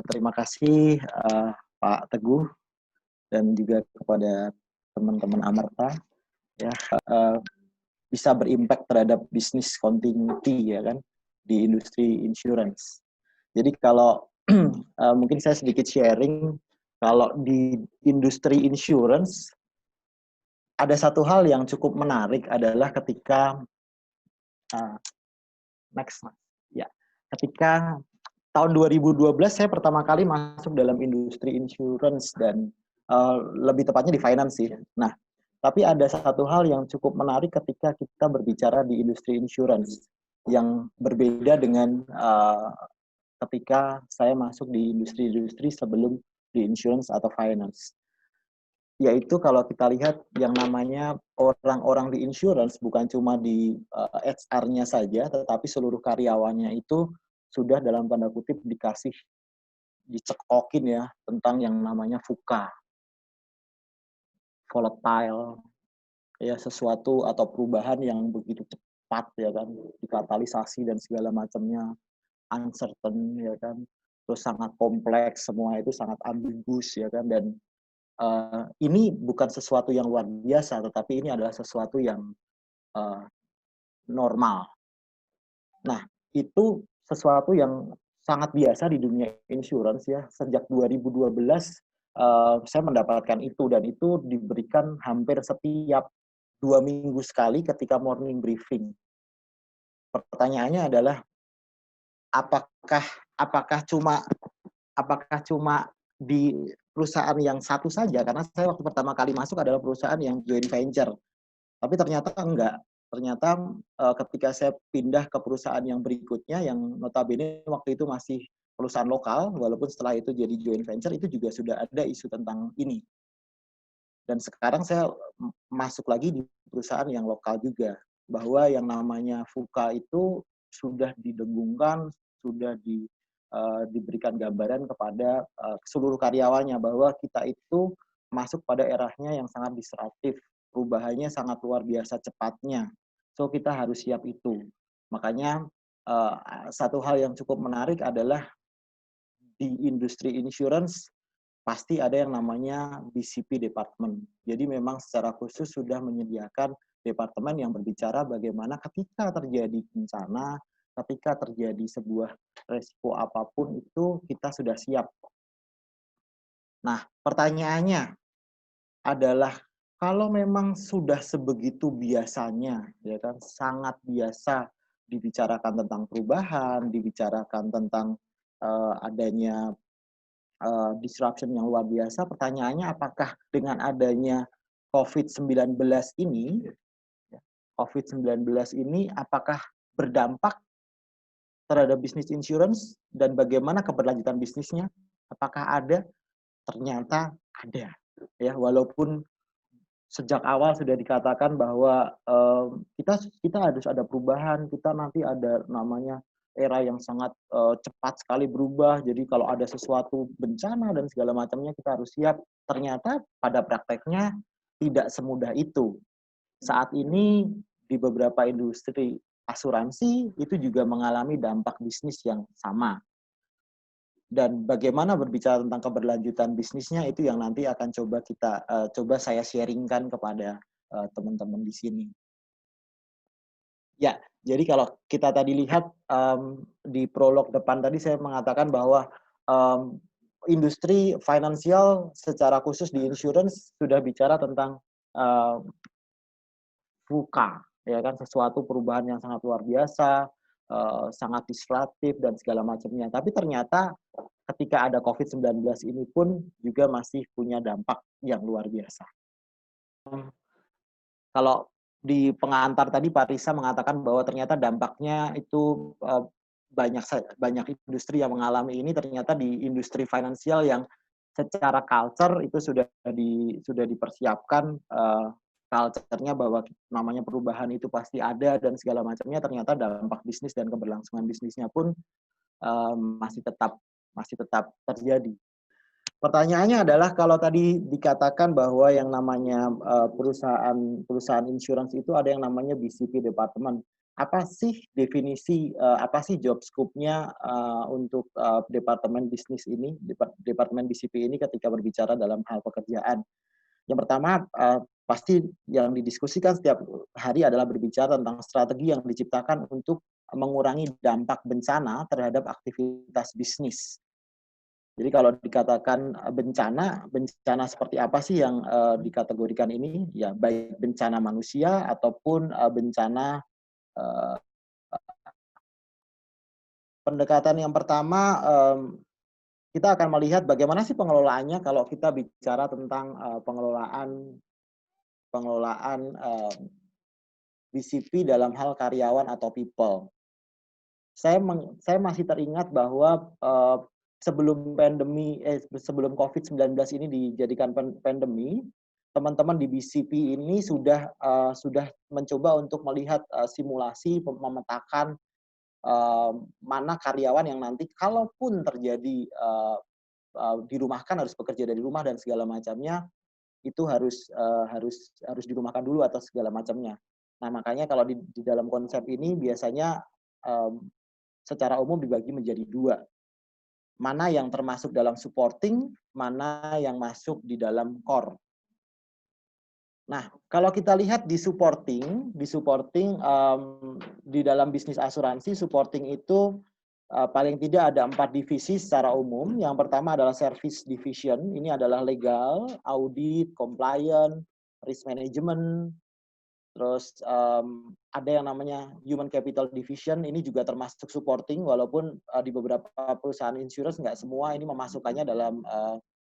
Terima kasih Pak Teguh dan juga kepada teman-teman Amerta ya bisa berimpact terhadap bisnis continuity ya kan di industri insurance. Jadi kalau mungkin saya sedikit sharing kalau di industri insurance ada satu hal yang cukup menarik adalah ketika ketika tahun 2012 saya pertama kali masuk dalam industri insurance dan lebih tepatnya di finance sih. Nah, tapi ada satu hal yang cukup menarik ketika kita berbicara di industri insurance yang berbeda dengan ketika saya masuk di industri-industri sebelum di insurance atau finance. Yaitu kalau kita lihat yang namanya orang-orang di insurance bukan cuma di HR-nya saja, tetapi seluruh karyawannya itu sudah dalam tanda kutip dicekokin ya tentang yang namanya VUCA, volatile, ya sesuatu atau perubahan yang begitu cepat ya kan, dikatalisasi dan segala macamnya, uncertain ya kan, terus sangat kompleks, semua itu sangat ambigus ya kan, dan ini bukan sesuatu yang luar biasa, tetapi ini adalah sesuatu yang normal. Nah, itu sesuatu yang sangat biasa di dunia insurance ya. Sejak 2012 saya mendapatkan itu dan itu diberikan hampir setiap 2 minggu sekali ketika morning briefing. Pertanyaannya adalah apakah cuma di perusahaan yang satu saja, karena saya waktu pertama kali masuk adalah perusahaan yang joint venture. Tapi ternyata enggak. Ternyata ketika saya pindah ke perusahaan yang berikutnya, yang notabene waktu itu masih perusahaan lokal, walaupun setelah itu jadi joint venture, itu juga sudah ada isu tentang ini. Dan sekarang saya masuk lagi di perusahaan yang lokal juga, bahwa yang namanya VUCA itu sudah didengungkan, sudah diberikan gambaran kepada seluruh karyawannya bahwa kita itu masuk pada eranya yang sangat disruptif, perubahannya sangat luar biasa cepatnya. So kita harus siap itu. Makanya satu hal yang cukup menarik adalah di industri insurance pasti ada yang namanya BCP department. Jadi memang secara khusus sudah menyediakan departemen yang berbicara bagaimana ketika terjadi bencana, ketika terjadi sebuah resiko apapun itu kita sudah siap. Nah, pertanyaannya adalah kalau memang sudah sebegitu biasanya, ya kan, sangat biasa dibicarakan tentang perubahan, dibicarakan tentang adanya disruption yang luar biasa, pertanyaannya apakah dengan adanya COVID-19 ini, apakah berdampak terhadap bisnis insurance dan bagaimana keberlanjutan bisnisnya? Apakah ada? Ternyata ada. Ya, walaupun sejak awal sudah dikatakan bahwa kita harus ada perubahan, kita nanti ada namanya era yang sangat cepat sekali berubah. Jadi kalau ada sesuatu bencana dan segala macamnya kita harus siap. Ternyata pada prakteknya tidak semudah itu. Saat ini di beberapa industri asuransi itu juga mengalami dampak bisnis yang sama. Dan bagaimana berbicara tentang keberlanjutan bisnisnya itu yang nanti akan coba saya sharingkan kepada teman-teman di sini. Ya, jadi kalau kita tadi lihat di prolog depan tadi saya mengatakan bahwa industri finansial secara khusus di insurance sudah bicara tentang VUCA, ya kan, sesuatu perubahan yang sangat luar biasa, sangat disruptif dan segala macamnya. Tapi ternyata ketika ada COVID-19 ini pun juga masih punya dampak yang luar biasa. Kalau di pengantar tadi Pak Risa mengatakan bahwa ternyata dampaknya itu banyak industri yang mengalami ini, ternyata di industri finansial yang secara culture itu sudah dipersiapkan culture-nya bahwa namanya perubahan itu pasti ada dan segala macamnya, ternyata dampak bisnis dan keberlangsungan bisnisnya pun masih tetap terjadi. Pertanyaannya adalah kalau tadi dikatakan bahwa yang namanya perusahaan insurance itu ada yang namanya BCP department. apa sih definisi, apa sih job scope-nya, untuk, departemen bisnis ini, departemen BCP ini ketika berbicara dalam hal pekerjaan. Yang pertama, pasti yang didiskusikan setiap hari adalah berbicara tentang strategi yang diciptakan untuk mengurangi dampak bencana terhadap aktivitas bisnis. Jadi kalau dikatakan, bencana seperti apa sih yang, dikategorikan ini? Ya baik bencana manusia ataupun, bencana, eee, pendekatan yang pertama, kita akan melihat bagaimana sih pengelolaannya kalau kita bicara tentang, pengelolaan pengelolaan, BCP dalam hal karyawan atau people. Saya masih teringat bahwa, sebelum COVID-19 ini dijadikan pandemi, teman-teman di BCP ini sudah mencoba untuk melihat, simulasi memetakan, mana karyawan yang nanti kalaupun terjadi, dirumahkan, harus bekerja dari rumah dan segala macamnya, itu harus dirumahkan dulu atau segala macamnya. Nah, makanya kalau di dalam konsep ini biasanya, mmm, secara umum dibagi menjadi 2, mana yang termasuk dalam supporting, mana yang masuk di dalam core. Nah, kalau kita lihat di dalam bisnis asuransi, supporting itu, paling tidak ada 4 divisi secara umum. Yang pertama adalah service division, ini adalah legal, audit, compliance, risk management, terus, ada yang namanya human capital division, ini juga termasuk supporting, walaupun, di beberapa perusahaan insurance nggak semua ini memasukkannya dalam,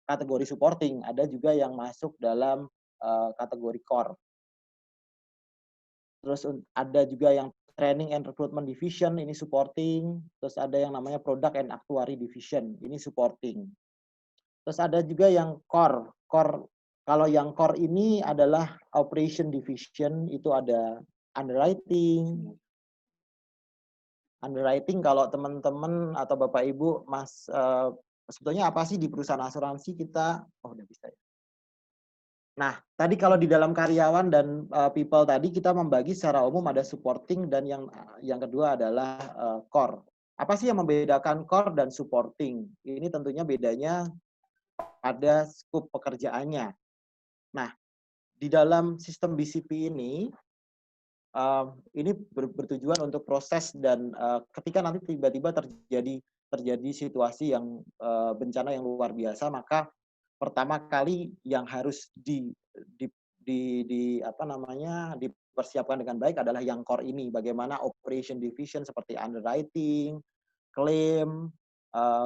kategori supporting, ada juga yang masuk dalam, kategori core. Terus ada juga yang training and recruitment division, ini supporting, terus ada yang namanya product and actuary division, ini supporting. Terus ada juga yang core. Kalau yang core ini adalah operation division, itu ada underwriting. Underwriting kalau teman-teman atau Bapak Ibu, sebetulnya apa sih di perusahaan asuransi kita, oh udah bisa ya. Nah, tadi kalau di dalam karyawan dan, people tadi kita membagi secara umum ada supporting dan yang kedua adalah, core. Apa sih yang membedakan core dan supporting? Ini tentunya bedanya pada skop pekerjaannya. Nah, di dalam sistem BCP ini bertujuan untuk proses dan, ketika nanti tiba-tiba terjadi situasi yang, bencana yang luar biasa, maka pertama kali yang harus di apa namanya, dipersiapkan dengan baik adalah yang core ini. Bagaimana operation division seperti underwriting, klaim,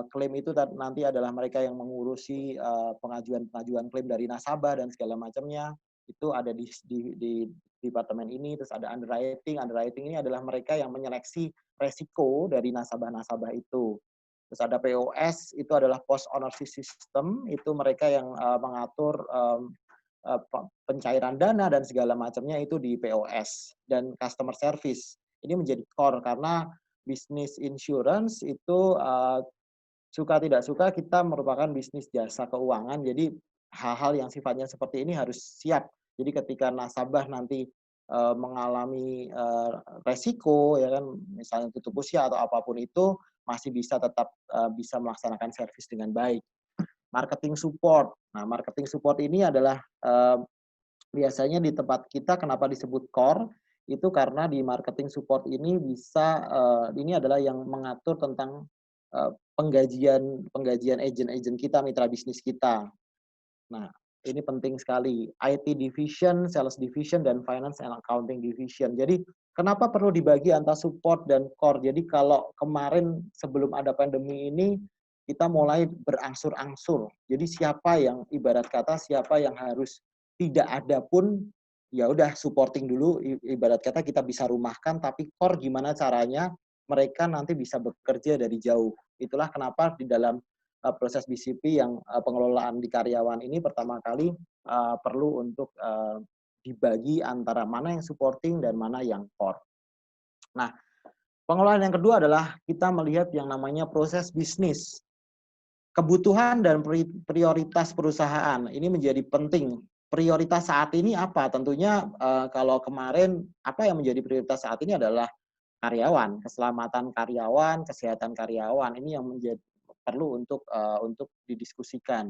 klaim itu nanti adalah mereka yang mengurusi, pengajuan klaim dari nasabah dan segala macamnya, itu ada di departemen ini. Terus ada underwriting ini adalah mereka yang menyeleksi resiko dari nasabah-nasabah itu. Terus ada POS, itu adalah post ownership system, itu mereka yang, mengatur, pencairan dana dan segala macamnya itu di POS. Dan customer service, ini menjadi core karena bisnis insurance itu, suka tidak suka kita merupakan bisnis jasa keuangan, jadi hal-hal yang sifatnya seperti ini harus siap. Jadi ketika nasabah nanti, mengalami, resiko ya kan, misalnya tutup usia atau apapun itu, masih bisa tetap, bisa melaksanakan servis dengan baik. Marketing support. Nah, marketing support ini adalah, biasanya di tempat kita kenapa disebut core, itu karena di marketing support ini bisa, ini adalah yang mengatur tentang, penggajian agen-agen kita, mitra bisnis kita. Nah, ini penting sekali. IT division, sales division, dan finance and accounting division. Jadi, kenapa perlu dibagi antara support dan core? Jadi, kalau kemarin sebelum ada pandemi ini, kita mulai berangsur-angsur. Jadi, ibarat kata siapa yang harus tidak ada pun, ya udah supporting dulu, ibarat kata kita bisa rumahkan, tapi core gimana caranya mereka nanti bisa bekerja dari jauh. Itulah kenapa di dalam proses BCP yang, pengelolaan di karyawan ini pertama kali, perlu untuk, dibagi antara mana yang supporting dan mana yang core. Nah, pengelolaan yang kedua adalah kita melihat yang namanya proses bisnis. Kebutuhan dan prioritas perusahaan, ini menjadi penting. Prioritas saat ini apa? Tentunya, kalau kemarin, apa yang menjadi prioritas saat ini adalah karyawan, keselamatan karyawan, kesehatan karyawan ini yang menjadi perlu untuk didiskusikan.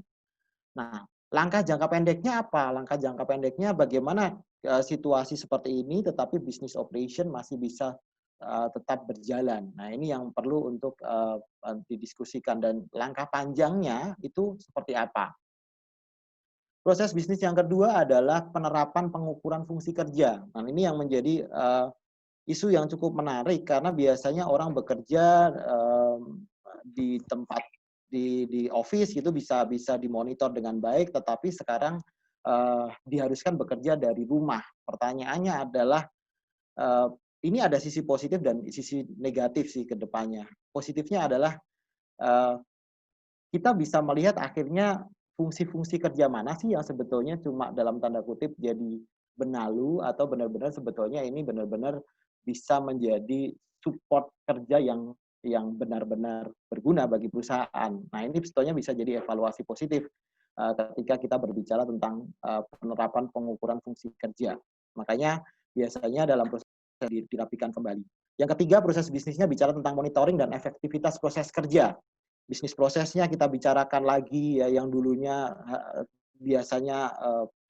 Nah, langkah jangka pendeknya apa? Langkah jangka pendeknya bagaimana situasi seperti ini tetapi bisnis operation masih bisa tetap berjalan. Nah, ini yang perlu untuk didiskusikan dan langkah panjangnya itu seperti apa? Proses bisnis yang kedua adalah penerapan pengukuran fungsi kerja. Nah, ini yang menjadi isu yang cukup menarik karena biasanya orang bekerja di tempat di office gitu bisa bisa dimonitor dengan baik, tetapi sekarang diharuskan bekerja dari rumah. Pertanyaannya adalah eh, ini ada sisi positif dan sisi negatif sih ke depannya. Positifnya adalah eh, kita bisa melihat akhirnya fungsi-fungsi kerja mana sih yang sebetulnya cuma dalam tanda kutip jadi benalu atau benar-benar sebetulnya ini benar-benar bisa menjadi support kerja yang benar-benar berguna bagi perusahaan. Nah, ini sebetulnya bisa jadi evaluasi positif ketika kita berbicara tentang penerapan pengukuran fungsi kerja. Makanya biasanya dalam proses dirapikan kembali. Yang ketiga, proses bisnisnya bicara tentang monitoring dan efektivitas proses kerja. Bisnis prosesnya kita bicarakan lagi ya, yang dulunya biasanya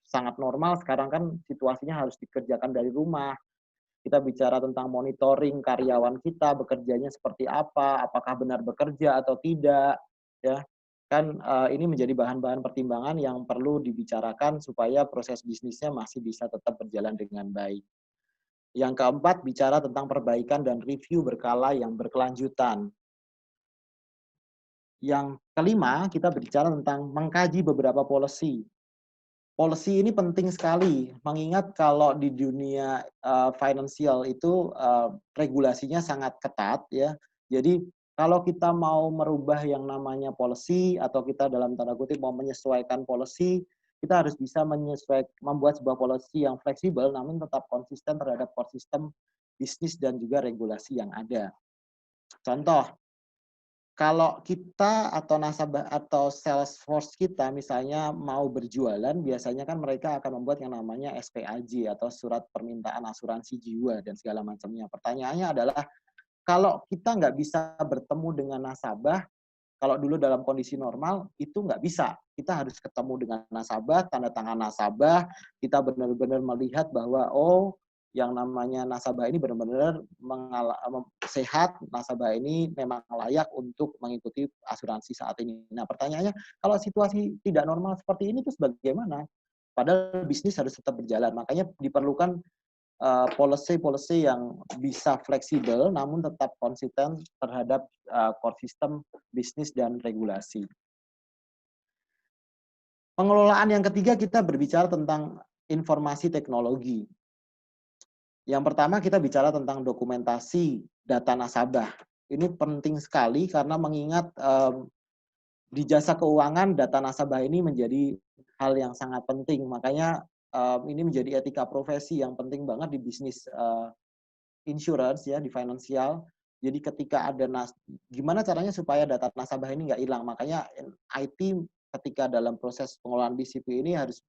sangat normal, sekarang kan situasinya harus dikerjakan dari rumah. Kita bicara tentang monitoring karyawan kita bekerjanya seperti apa, apakah benar bekerja atau tidak, ya kan ini menjadi bahan-bahan pertimbangan yang perlu dibicarakan supaya proses bisnisnya masih bisa tetap berjalan dengan baik. Yang keempat, bicara tentang perbaikan dan review berkala yang berkelanjutan. Yang kelima, kita berbicara tentang mengkaji beberapa policy. Policy ini penting sekali, mengingat kalau di dunia finansial itu regulasinya sangat ketat ya. Jadi kalau kita mau merubah yang namanya policy atau kita dalam tanda kutip mau menyesuaikan policy, kita harus bisa membuat sebuah policy yang fleksibel namun tetap konsisten terhadap core system bisnis dan juga regulasi yang ada. Contoh, kalau kita atau nasabah atau sales force kita misalnya mau berjualan, biasanya kan mereka akan membuat yang namanya SPAJ atau surat permintaan asuransi jiwa dan segala macamnya. Pertanyaannya adalah kalau kita nggak bisa bertemu dengan nasabah, kalau dulu dalam kondisi normal itu nggak bisa. Kita harus ketemu dengan nasabah, tanda tangan nasabah, kita benar-benar melihat bahwa yang namanya nasabah ini benar-benar sehat, nasabah ini memang layak untuk mengikuti asuransi saat ini. Nah, pertanyaannya, kalau situasi tidak normal seperti ini, terus bagaimana? Padahal bisnis harus tetap berjalan. Makanya diperlukan policy-policy yang bisa fleksibel, namun tetap konsisten terhadap core system bisnis dan regulasi. Pengelolaan yang ketiga, kita berbicara tentang informasi teknologi. Yang pertama kita bicara tentang dokumentasi data nasabah. Ini penting sekali karena mengingat di jasa keuangan data nasabah ini menjadi hal yang sangat penting. Makanya ini menjadi etika profesi yang penting banget di bisnis insurance ya, di finansial. Jadi ketika ada gimana caranya supaya data nasabah ini nggak hilang. Makanya IT ketika dalam proses pengelolaan BCP ini harus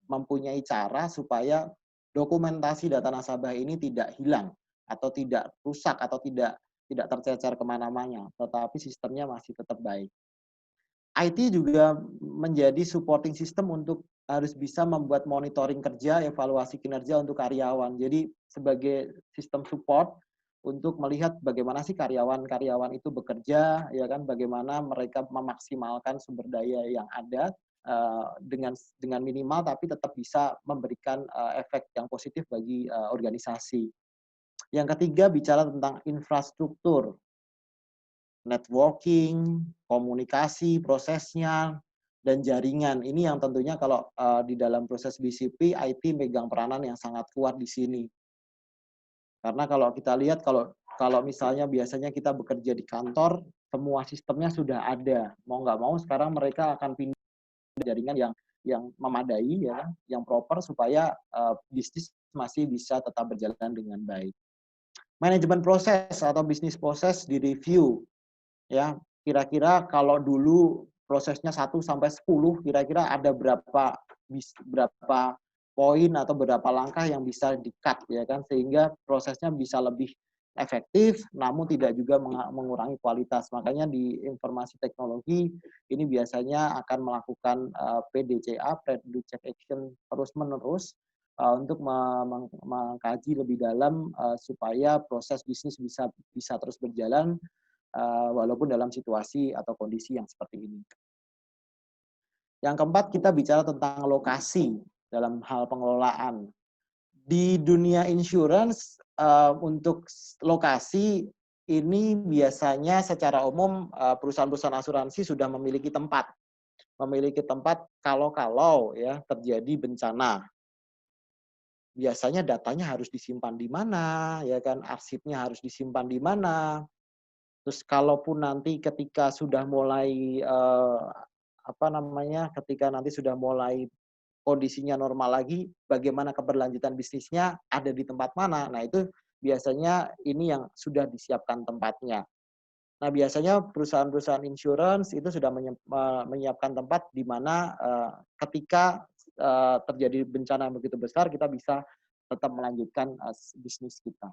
mempunyai cara supaya dokumentasi data nasabah ini tidak hilang atau tidak rusak atau tidak tercecer kemana-mana, tetapi sistemnya masih tetap baik. IT juga menjadi supporting system untuk harus bisa membuat monitoring kerja, evaluasi kinerja untuk karyawan. Jadi sebagai sistem support untuk melihat bagaimana sih karyawan-karyawan itu bekerja, ya kan, bagaimana mereka memaksimalkan sumber daya yang ada dengan minimal tapi tetap bisa memberikan efek yang positif bagi organisasi. Yang ketiga bicara tentang infrastruktur, networking, komunikasi, prosesnya, dan jaringan. Ini yang tentunya kalau di dalam proses BCP, IT megang peranan yang sangat kuat di sini. Karena kalau kita lihat, kalau misalnya biasanya kita bekerja di kantor, semua sistemnya sudah ada. Mau nggak mau sekarang mereka akan pindah jaringan yang memadai, ya, yang proper supaya bisnis masih bisa tetap berjalan dengan baik. Manajemen proses atau bisnis proses direview, ya. Kira-kira kalau dulu prosesnya 1 sampai 10, kira-kira ada berapa poin atau beberapa langkah yang bisa di-cut ya kan, sehingga prosesnya bisa lebih efektif namun tidak juga mengurangi kualitas. Makanya di informasi teknologi ini biasanya akan melakukan PDCA, Pre-Do Check Action, terus-menerus untuk mengkaji lebih dalam supaya proses bisnis bisa terus berjalan walaupun dalam situasi atau kondisi yang seperti ini. Yang keempat, kita bicara tentang lokasi dalam hal pengelolaan. Di dunia insurance, untuk lokasi ini biasanya secara umum perusahaan-perusahaan asuransi sudah memiliki tempat kalau ya terjadi bencana. Biasanya datanya harus disimpan di mana, ya kan, arsipnya harus disimpan di mana. Terus kalaupun nanti ketika sudah mulai ketika nanti sudah mulai kondisinya normal lagi, bagaimana keberlanjutan bisnisnya, ada di tempat mana. Nah, itu biasanya ini yang sudah disiapkan tempatnya. Nah, biasanya perusahaan-perusahaan insurance itu sudah menyiapkan tempat di mana ketika terjadi bencana yang begitu besar, kita bisa tetap melanjutkan bisnis kita.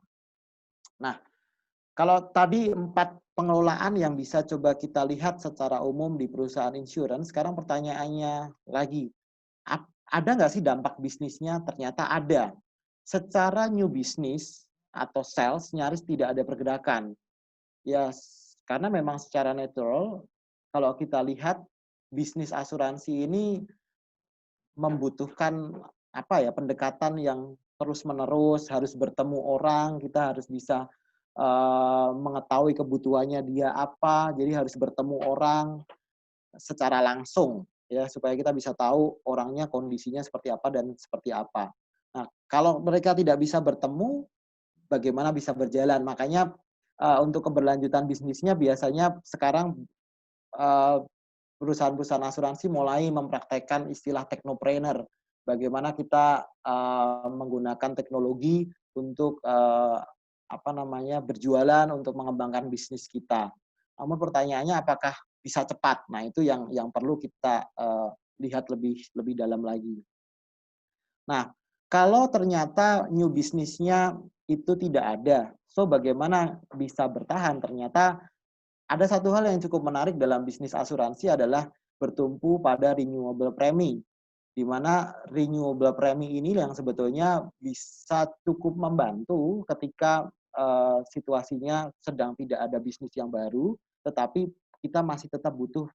Nah, kalau tadi 4 pengelolaan yang bisa coba kita lihat secara umum di perusahaan insurance, sekarang pertanyaannya lagi, ada nggak sih dampak bisnisnya? Ternyata ada. Secara new business atau sales nyaris tidak ada pergerakan. Ya, karena memang secara natural, kalau kita lihat bisnis asuransi ini membutuhkan pendekatan yang terus-menerus, harus bertemu orang, kita harus bisa mengetahui kebutuhannya dia apa, jadi harus bertemu orang secara langsung ya supaya kita bisa tahu orangnya kondisinya seperti apa dan seperti apa. Nah, kalau mereka tidak bisa bertemu, bagaimana bisa berjalan? Makanya untuk keberlanjutan bisnisnya biasanya sekarang perusahaan-perusahaan asuransi mulai mempraktekkan istilah technopreneur. Bagaimana kita menggunakan teknologi untuk berjualan untuk mengembangkan bisnis kita. Namun pertanyaannya apakah bisa cepat? Nah, itu yang perlu kita lihat lebih dalam lagi. Nah, kalau ternyata new bisnisnya itu tidak ada, so bagaimana bisa bertahan? Ternyata ada satu hal yang cukup menarik dalam bisnis asuransi adalah bertumpu pada renewable premi, di mana renewable premi ini yang sebetulnya bisa cukup membantu ketika situasinya sedang tidak ada bisnis yang baru, tetapi kita masih tetap butuh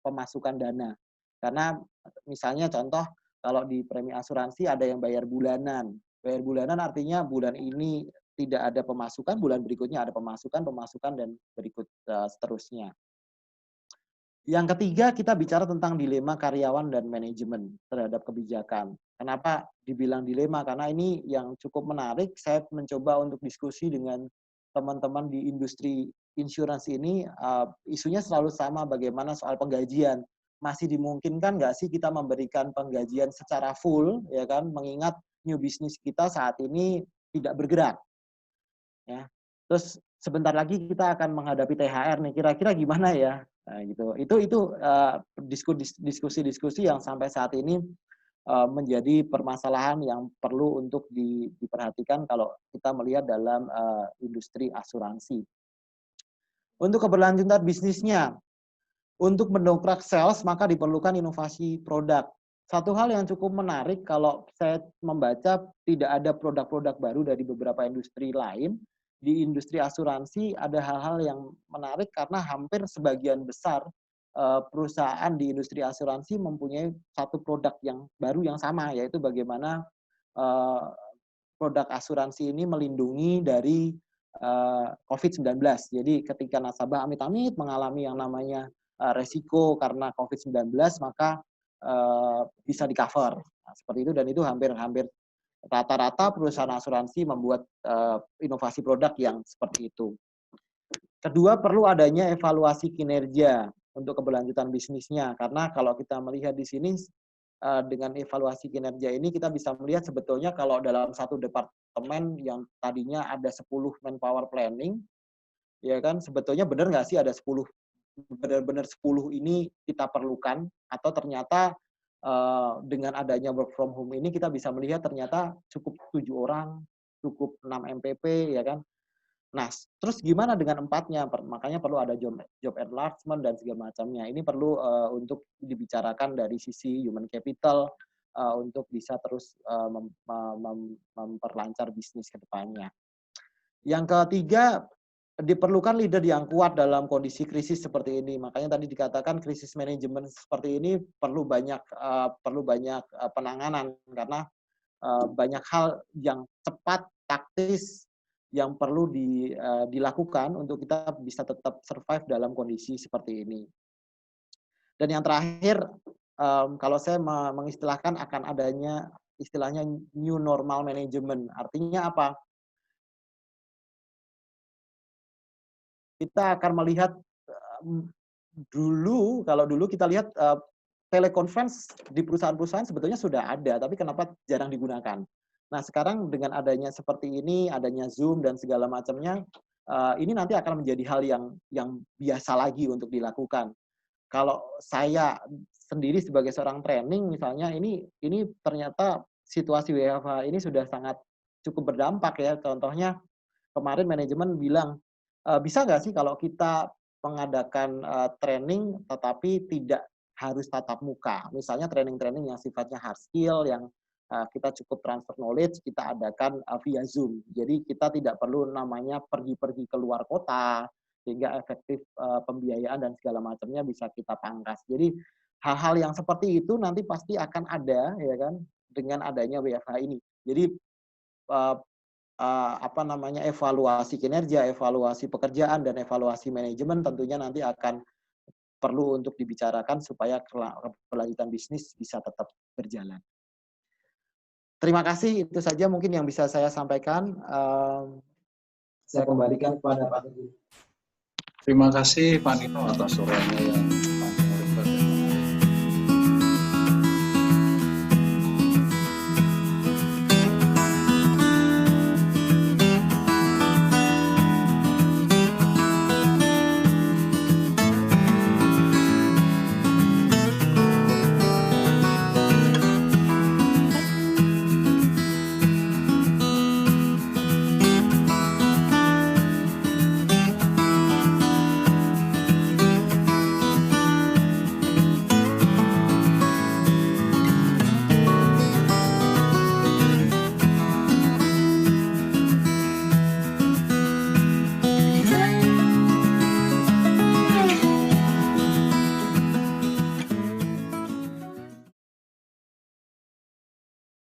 pemasukan dana. Karena misalnya contoh, kalau di premi asuransi ada yang bayar bulanan. Bayar bulanan artinya bulan ini tidak ada pemasukan, bulan berikutnya ada pemasukan, dan berikut seterusnya. Yang ketiga, kita bicara tentang dilema karyawan dan manajemen terhadap kebijakan. Kenapa dibilang dilema? Karena ini yang cukup menarik. Saya mencoba untuk diskusi dengan teman-teman di industri insurance ini, isunya selalu sama, bagaimana soal penggajian. Masih dimungkinkan nggak sih kita memberikan penggajian secara full, ya kan? Mengingat new business kita saat ini tidak bergerak. Ya. Terus sebentar lagi kita akan menghadapi THR nih, kira-kira gimana ya? Nah, gitu. Itu diskusi-diskusi yang sampai saat ini menjadi permasalahan yang perlu untuk diperhatikan kalau kita melihat dalam industri asuransi. Untuk keberlanjutan bisnisnya, untuk mendongkrak sales maka diperlukan inovasi produk. Satu hal yang cukup menarik kalau saya membaca, tidak ada produk-produk baru dari beberapa industri lain. Di industri asuransi ada hal-hal yang menarik karena hampir sebagian besar perusahaan di industri asuransi mempunyai satu produk yang baru yang sama, yaitu bagaimana produk asuransi ini melindungi dari COVID-19. Jadi ketika nasabah amit-amit mengalami yang namanya resiko karena COVID-19, maka bisa di-cover. Nah, seperti itu, dan itu hampir rata-rata perusahaan asuransi membuat inovasi produk yang seperti itu. Kedua, perlu adanya evaluasi kinerja untuk keberlanjutan bisnisnya. Karena kalau kita melihat di sini, dengan evaluasi kinerja ini kita bisa melihat sebetulnya kalau dalam satu departemen yang tadinya ada 10 manpower planning, ya kan, sebetulnya benar nggak sih ada 10, benar-benar 10 ini kita perlukan, atau ternyata dengan adanya work from home ini kita bisa melihat ternyata cukup 7 orang, cukup 6 MPP, ya kan. Nah, terus gimana dengan 4-nya? Makanya perlu ada job enlargement dan segala macamnya. Ini perlu untuk dibicarakan dari sisi human capital untuk bisa terus memperlancar bisnis ke depannya. Yang ketiga, diperlukan leader yang kuat dalam kondisi krisis seperti ini. Makanya tadi dikatakan krisis manajemen seperti ini perlu banyak penanganan karena banyak hal yang cepat, taktis yang perlu dilakukan untuk kita bisa tetap survive dalam kondisi seperti ini. Dan yang terakhir, kalau saya mengistilahkan akan adanya istilahnya new normal management. Artinya apa? Kita akan melihat kalau dulu kita lihat teleconference di perusahaan-perusahaan sebetulnya sudah ada, tapi kenapa jarang digunakan? Nah, sekarang dengan adanya seperti ini, adanya Zoom dan segala macamnya, ini nanti akan menjadi hal yang biasa lagi untuk dilakukan. Kalau saya sendiri sebagai seorang training misalnya, ini ternyata situasi WFH ini sudah sangat cukup berdampak ya. Contohnya kemarin manajemen bilang, bisa nggak sih kalau kita mengadakan training tetapi tidak harus tatap muka. Misalnya training-training yang sifatnya hard skill, yang kita cukup transfer knowledge, kita adakan via Zoom. Jadi kita tidak perlu namanya pergi-pergi ke luar kota, sehingga efektif pembiayaan dan segala macamnya bisa kita pangkas. Jadi hal-hal yang seperti itu nanti pasti akan ada, ya kan, dengan adanya WFH ini. Jadi evaluasi kinerja, evaluasi pekerjaan, dan evaluasi manajemen tentunya nanti akan perlu untuk dibicarakan supaya kelanjutan bisnis bisa tetap berjalan. Terima kasih, itu saja mungkin yang bisa saya sampaikan. Saya kembalikan kepada Pak Teguh. Terima kasih Pak Nino atas uraiannya yang